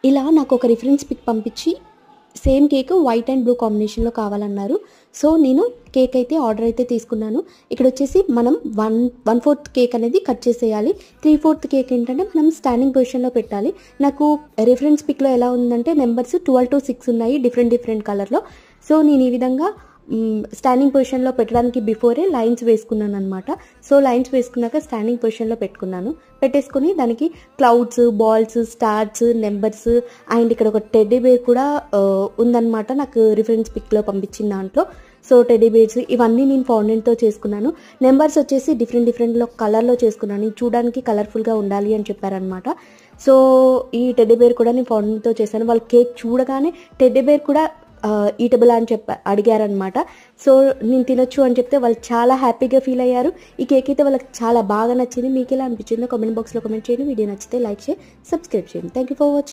ఇలా నాకు ఒక రిఫరెన్స్ పిక్ పంపించి same cake white and blue కాంబినేషన్లో కావాలన్నారు. సో నేను కేక్ అయితే ఆర్డర్ అయితే తీసుకున్నాను. ఇక్కడ వచ్చేసి మనం 1/4 కేక్ అనేది కట్ చేసేయాలి. 3/4 కేక్ ఏంటంటే మనం స్టాండింగ్ పొజిషన్లో పెట్టాలి. నాకు రిఫరెన్స్ పిక్లో ఎలా ఉందంటే నెంబర్స్ 12 to 6 ఉన్నాయి డిఫరెంట్ కలర్లో. సో నేను ఈ విధంగా స్టాండింగ్ పొజిషన్లో పెట్టడానికి బిఫోరే లైన్స్ వేసుకున్నాను అనమాట. సో లైన్స్ వేసుకున్నాక స్టాండింగ్ పొజిషన్లో పెట్టేసుకొని దానికి clouds, balls, stars, numbers and ఇక్కడ ఒక టెడ్డీ బేర్ కూడా ఉందన్నమాట నాకు రిఫరెన్స్ పిక్లో పంపించిన దాంట్లో. సో టెడ్డీ బేర్స్ ఇవన్నీ నేను ఫౌండెంట్తో చేసుకున్నాను. నెంబర్స్ వచ్చేసి డిఫరెంట్ కలర్లో చేసుకున్నాను. చూడడానికి కలర్ఫుల్గా ఉండాలి అని చెప్పారనమాట. సో ఈ టెడ్డీ బేర్ కూడా నేను ఫౌండెంట్తో చేశాను. వాళ్ళు కేక్ చూడగానే టెడ్డీ బేర్ కూడా ఈటబుల్ అని అడిగారనమాట. సో నేను తినొచ్చు అని చెప్తే వాళ్ళు చాలా హ్యాపీగా ఫీల్ అయ్యారు. ఈ కేక్ అయితే వాళ్ళకి చాలా బాగా నచ్చింది. మీకు ఎలా అనిపించిందో కామెంట్ బాక్స్లో కామెంట్ చేయండి. వీడియో నచ్చితే లైక్ చేసి సబ్స్క్రైబ్ చేయండి. Thank you for watching.